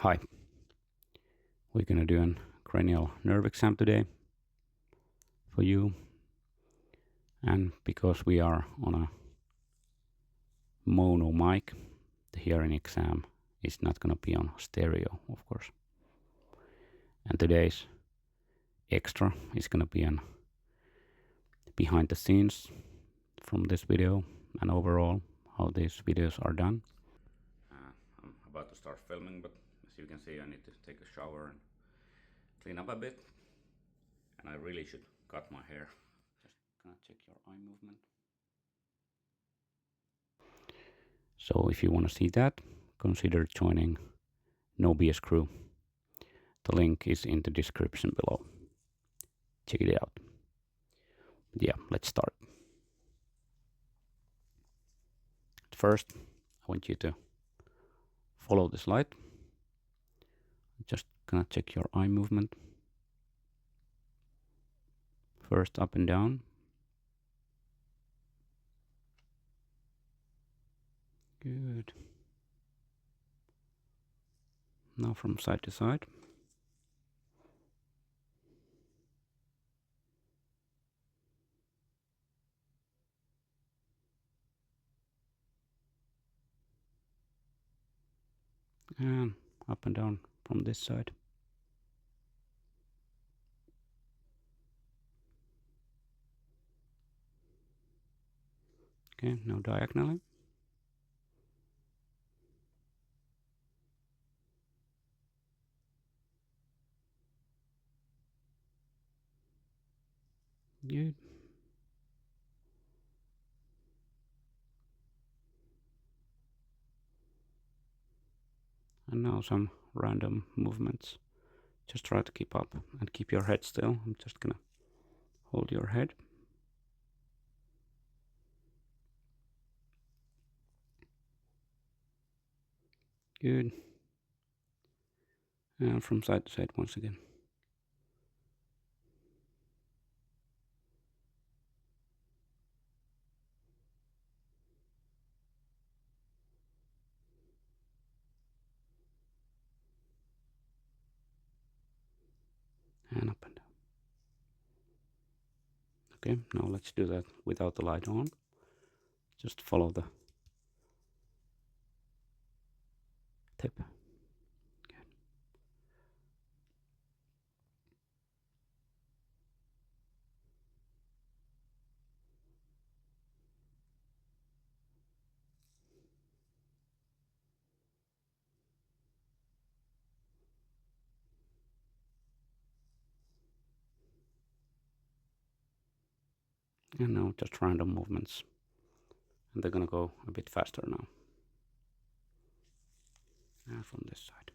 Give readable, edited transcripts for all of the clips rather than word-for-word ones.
Hi, we're gonna do a cranial nerve exam today for you, and because we are on a mono mic, the hearing exam is not gonna be on stereo, of course. And today's extra is gonna be an behind the scenes from this video and overall how these videos are done. I'm about to start filming, but as you can see, I need to take a shower and clean up a bit, and I really should cut my hair. Just gonna check your eye movement. So if you want to see that, consider joining No BS Crew. The link is in the description below. Check it out. But yeah, let's start. First, I want you to follow the slide. Just gonna check your eye movement. First up and down. Good. Now from side to side. And up and down from this side. Okay, now diagonally. Good. And now some random movements. Just try to keep up and keep your head still. I'm just gonna hold your head. Good. And from side to side once again. And up and down. Okay, now let's do that without the light on. Just follow the tip. Good. And now just random movements. And they're gonna go a bit faster now. And from this side.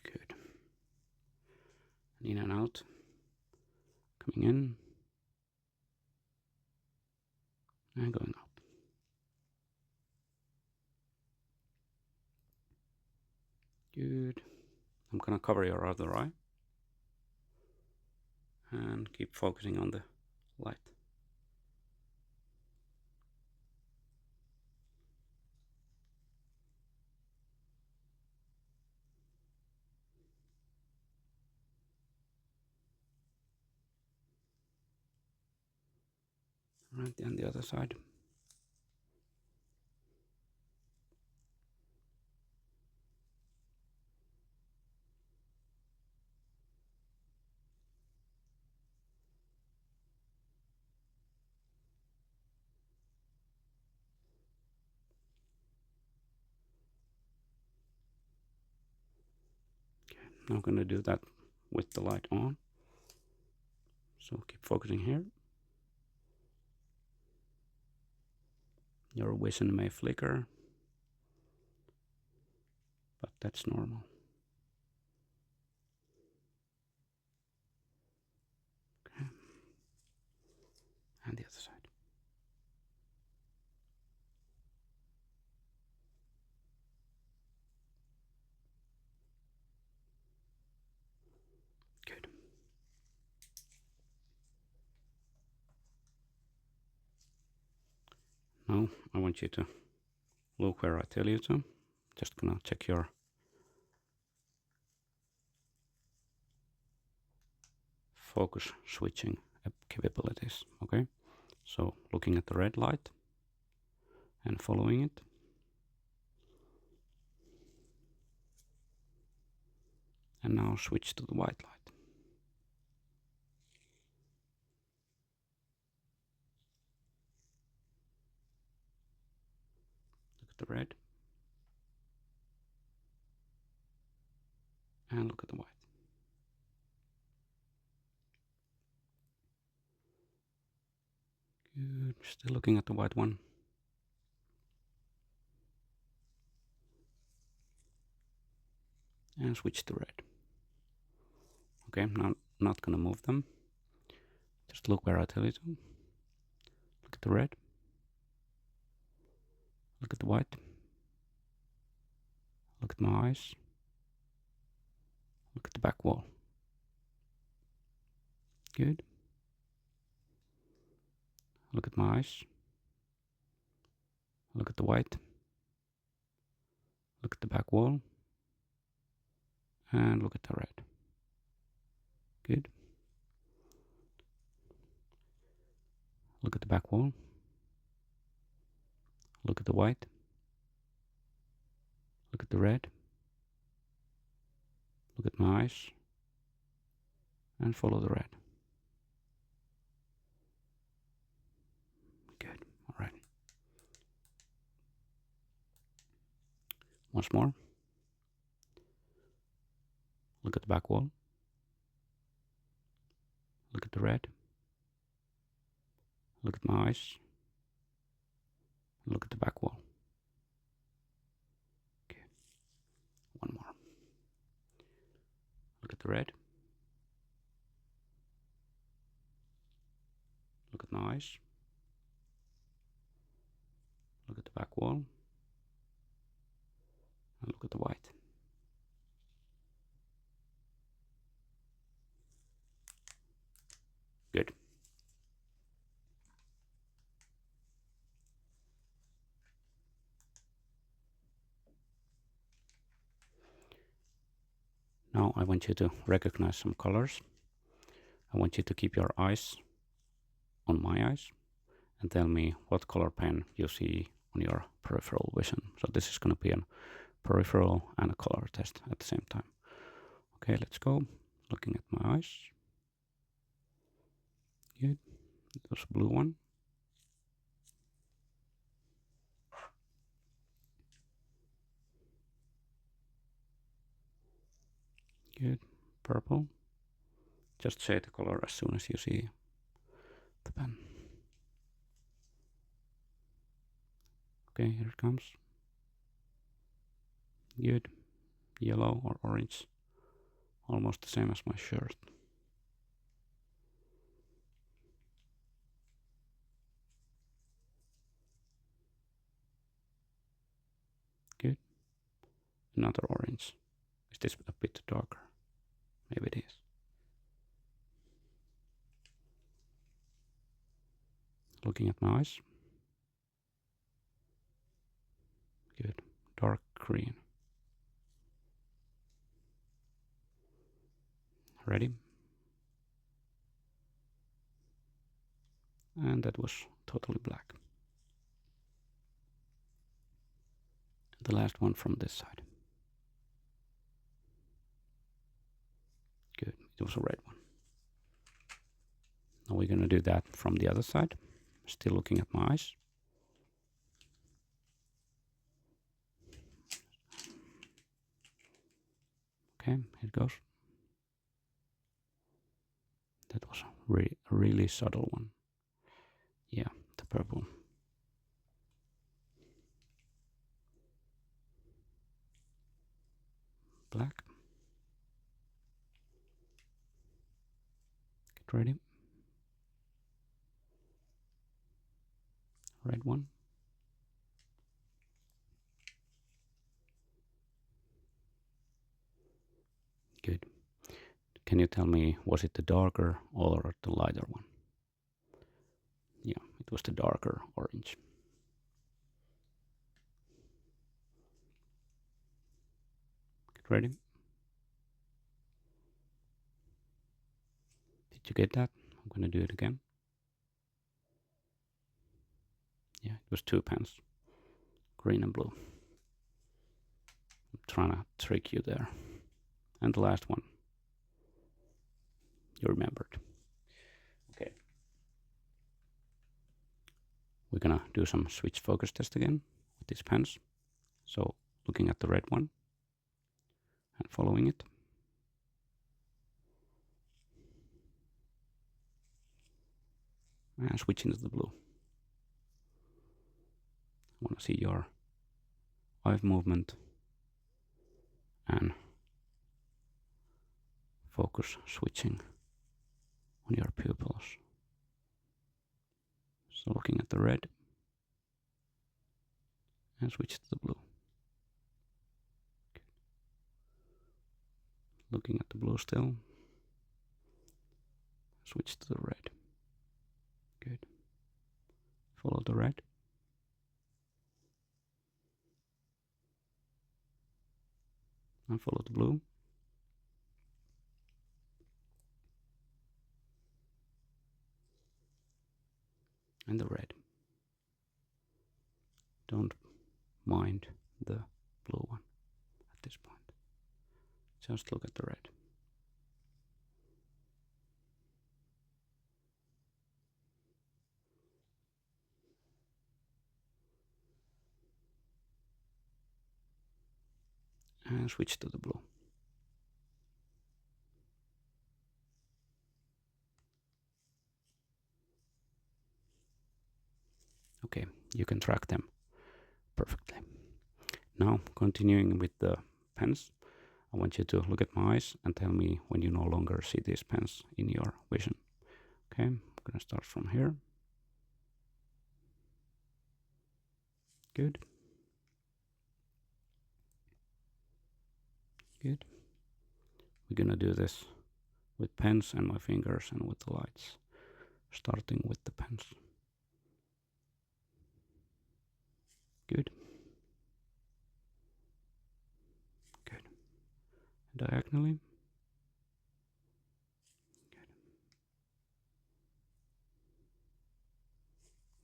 Good. In and out. Coming in. And going up. Good. I'm gonna cover your other eye. And keep focusing on the light. Right, and the other side. Okay, now I'm gonna do that with the light on. So keep focusing here. Your vision may flicker, but that's normal. Okay. And the other side. Good. Now I want you to look where I tell you to. Just gonna check your focus switching capabilities. Okay, so looking at the red light and following it. And now switch to the white light. Look at the red. And look at the white. Good. Still looking at the white one. And switch to red. Okay, now I'm not gonna move them. Just look where I tell you to. Look at the red. Look at the white. Look at my eyes. Look at the back wall. Good. Look at my eyes. Look at the white. Look at the back wall. And look at the red. Good. Look at the back wall. Look at the white. Look at the red. Look at my eyes. And follow the red. Good. All right. Once more. Look at the back wall. Look at the red. Look at my eyes. Look at the back wall. Okay. One more. Look at the red. Look at my eyes. Look at the back wall. And look at the white. Good. Now I want you to recognize some colors. I want you to keep your eyes on my eyes and tell me what color pen you see on your peripheral vision. So this is going to be a peripheral and a color test at the same time. Okay, let's go. Looking at my eyes. Good. It was a blue one. Good. Purple. Just say the color as soon as you see the pen. Okay, here it comes. Good. Yellow or orange. Almost the same as my shirt. Good. Another orange. Is this a bit darker? Maybe it is. Looking at my eyes. Good. Dark green. Ready? And that was totally black. The last one from this side. Good. It was a red one. Now we're going to do that from the other side. Still looking at my eyes. Okay, here it goes. That was a really subtle one. Yeah, the purple. Black. Get ready. Red one. Good. Can you tell me, was it the darker or the lighter one? Yeah, it was the darker orange. Ready? Did you get that? I'm gonna do it again. Yeah, it was 2 pens, green and blue. I'm trying to trick you there. And the last one, you remembered. Okay. We're gonna do some switch focus test again with these pens. So looking at the red one and following it. And switching to the blue. I want to see your eye movement and focus switching on your pupils. So looking at the red and switch to the blue. Okay. Looking at the blue still. Switch to the red. Good. Follow the red. And follow the blue. And the red. Don't mind the blue one at this point. Just look at the red. And switch to the blue. Okay, you can track them perfectly. Now, continuing with the pens, I want you to look at my eyes and tell me when you no longer see these pens in your vision. Okay, I'm gonna start from here. Good. Good. We're gonna do this with pens and my fingers and with the lights. Starting with the pens. Good. Good. Diagonally. Good.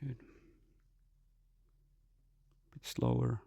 Good. A bit slower.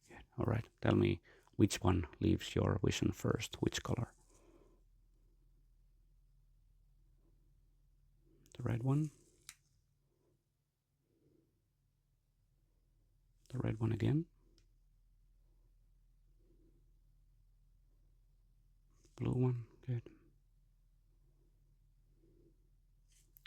Good. All right. Tell me which one leaves your vision first. Which color? The red one. The red one again. Blue one. Good.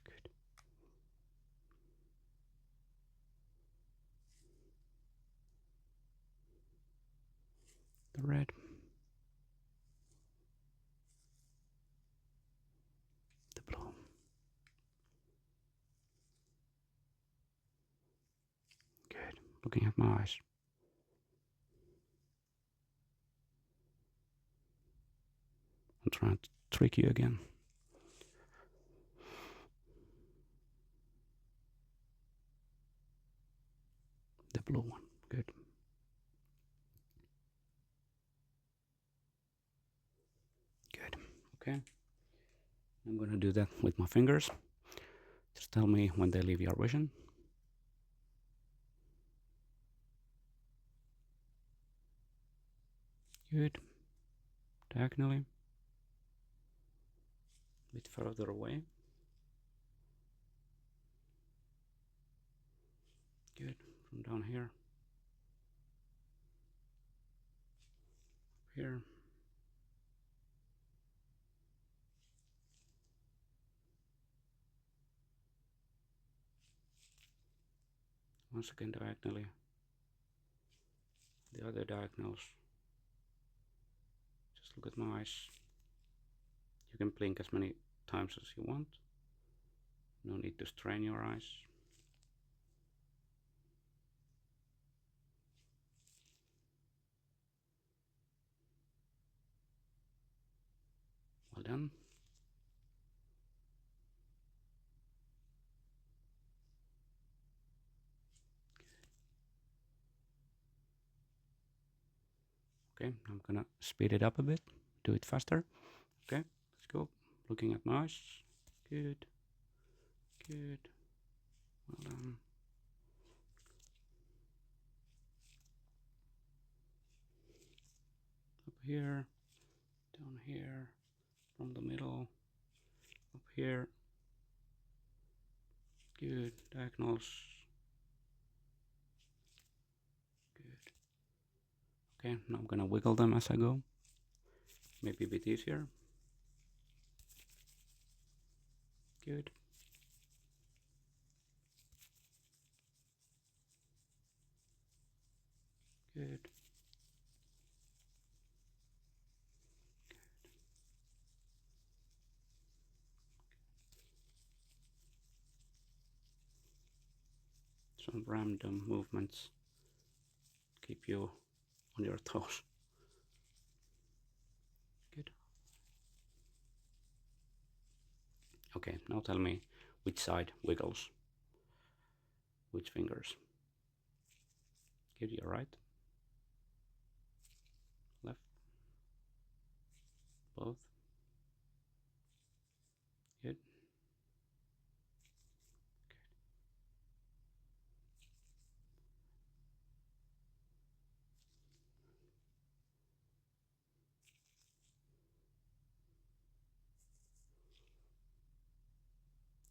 Good. The red. The blue. Good. Looking at my eyes. I'm trying to trick you again. The blue one. Good. Good. Okay. I'm going to do that with my fingers. Just tell me when they leave your vision. Good. Diagonally. A bit further away. Good. From down here. Up here. Once again diagonally. The other diagonals. Just look at my eyes. You can blink as many times as you want. No need to strain your eyes. Well done. Okay, I'm gonna speed it up a bit, do it faster. Okay, let's go. Looking at my eyes. Good. Good. Well done. Up here, down here, from the middle, up here. Good. Diagonals. Good. Okay, now I'm gonna wiggle them as I go. Maybe a bit easier. Good. Good. Some random movements keep you on your toes. Good. Okay, now tell me which side wiggles. Which fingers? Good, you're right. Left. Both. Good.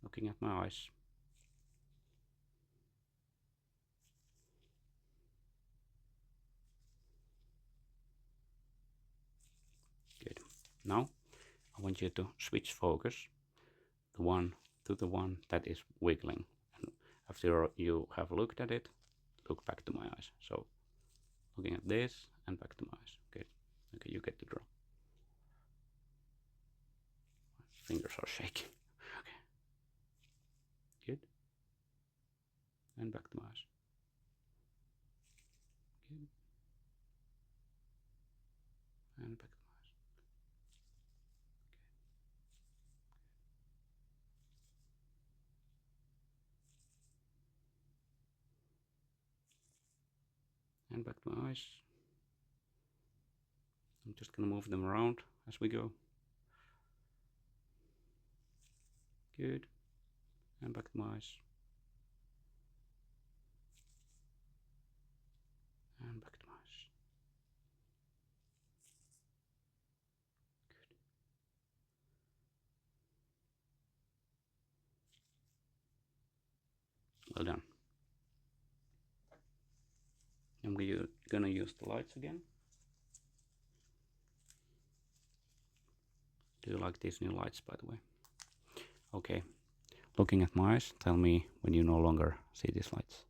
Looking at my eyes. Good. Now I want you to switch focus the one to the one that is wiggling. And after you have looked at it, look back to my eyes. So looking at this and back to my eyes. Good. Okay, you get the draw. Fingers are shaking. Okay. Good. And back to my eyes. Good. And back to my eyes. And back to my eyes. I'm just gonna move them around as we go. Good. And back to my eyes. And back to my eyes. Good. Well done. I'm gonna use the lights again. Do you like these new lights, by the way? Okay. Looking at my eyes, tell me when you no longer see these lights.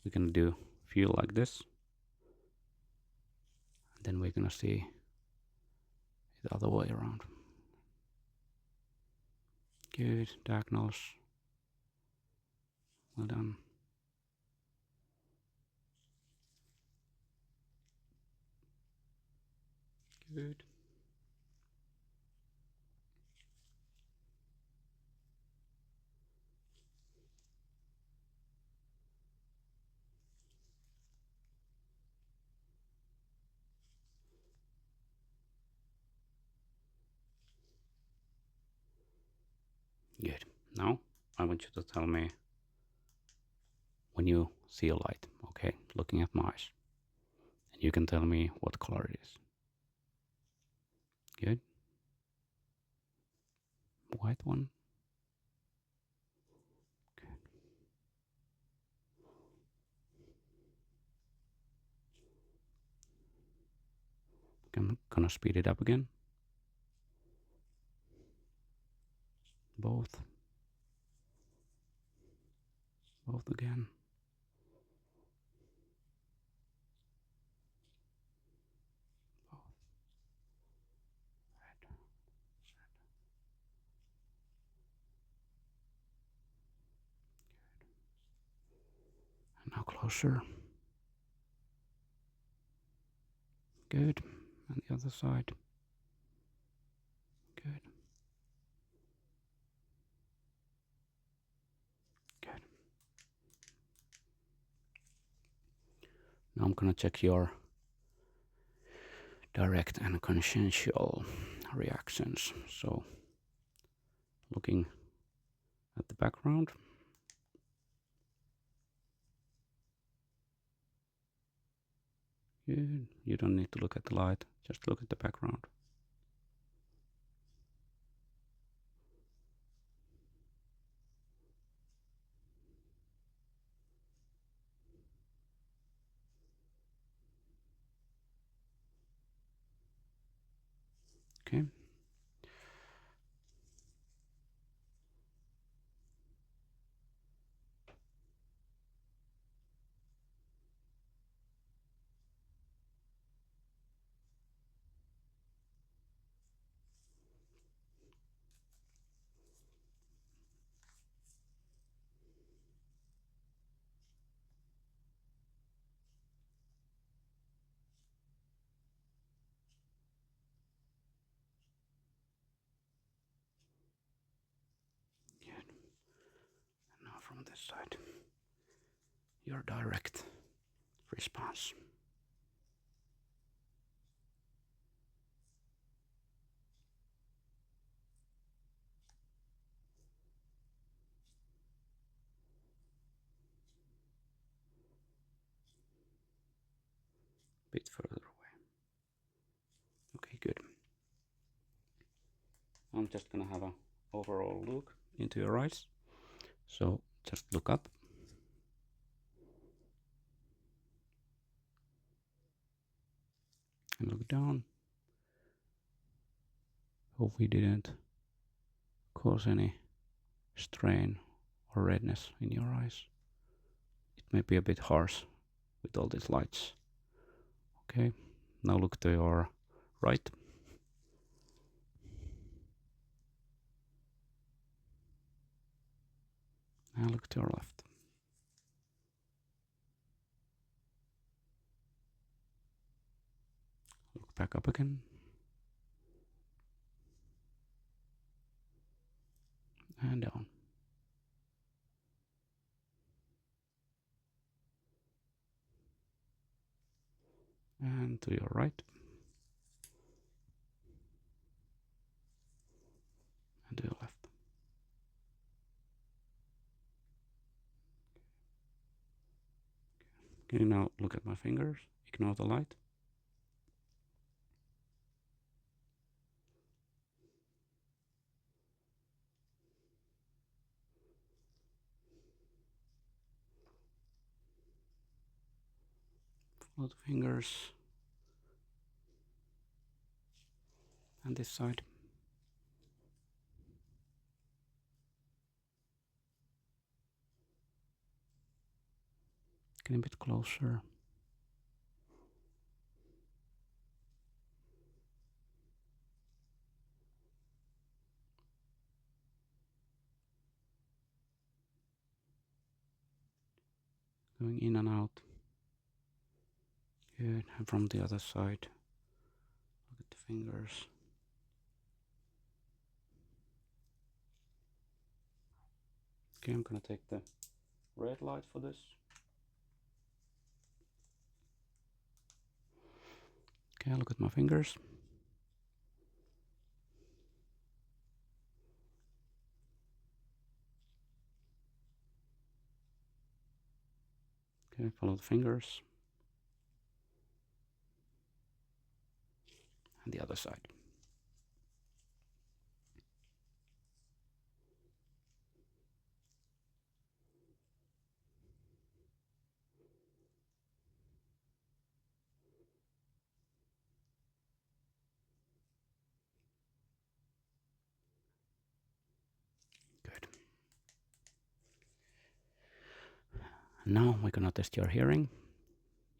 We're gonna do feel like this. And then we're gonna see it the other way around. Good. Diagonals. Well done. Good. Good. Now I want you to tell me when you see a light, okay? Looking at my eyes. And you can tell me what color it is. Good. White one. Good. I'm gonna speed it up again. Both. Both again. Both. Red. Red. Good. And now closer. Good. And the other side. Good. Good. Now I'm gonna check your direct and consciential reactions. So looking at the background, you don't need to look at the light, just look at the background. Okay. Good. Now from this side, your direct response. Bit further away. Okay, good. I'm just gonna have an overall look into your eyes. So just look up. And look down. Hope we didn't cause any strain or redness in your eyes. It may be a bit harsh with all these lights. Okay, now look to your right. Now look to your left. Look back up again. And down. And to your right. And to your left. Can you now look at my fingers? Ignore the light. Follow the fingers. And this side. Getting a bit closer. Going in and out. Good. And from the other side. Look at the fingers. Okay, I'm gonna take the red light for this. Okay, look at my fingers. Okay, follow the fingers. And the other side. Good. Now we're gonna test your hearing.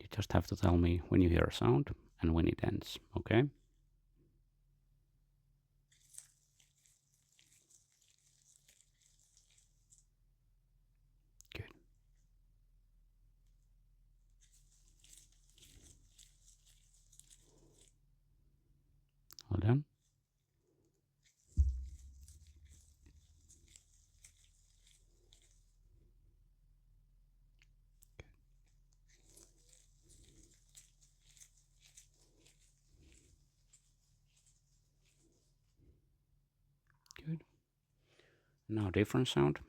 You just have to tell me when you hear a sound and when it ends, okay? Good. All done? Now different sound.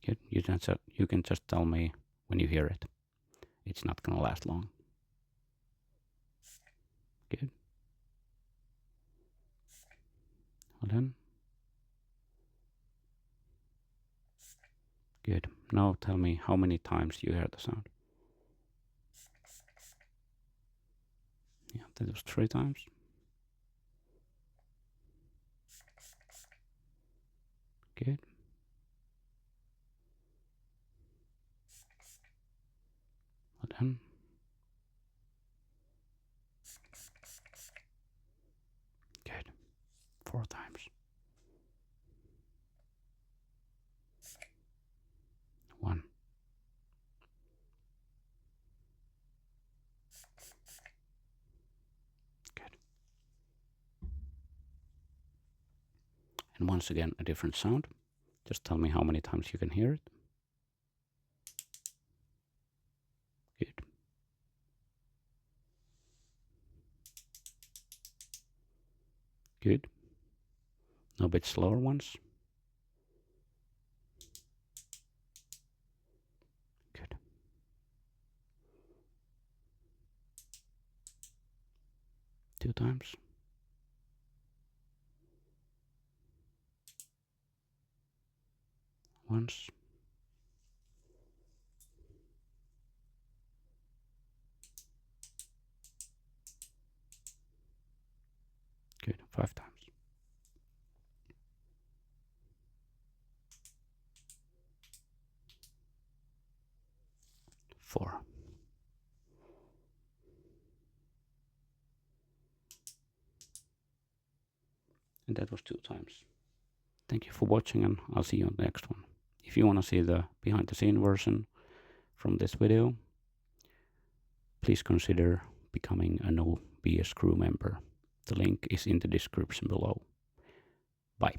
Good. You can just tell me when you hear it. It's not gonna last long. Good. Hold on. Good. Now tell me how many times you hear the sound. Yeah, that was 3 times. Good. Hold on. Good. 4 times. 1. Good. And once again, a different sound. Just tell me how many times you can hear it. Good. Good. Now a bit slower ones. Good. Two times. Once. Good. 5 times. 4. And that was 2 times. Thank you for watching, and I'll see you on the next one. If you want to see the behind the scene version from this video, please consider becoming a No BS crew member. The link is in the description below. Bye.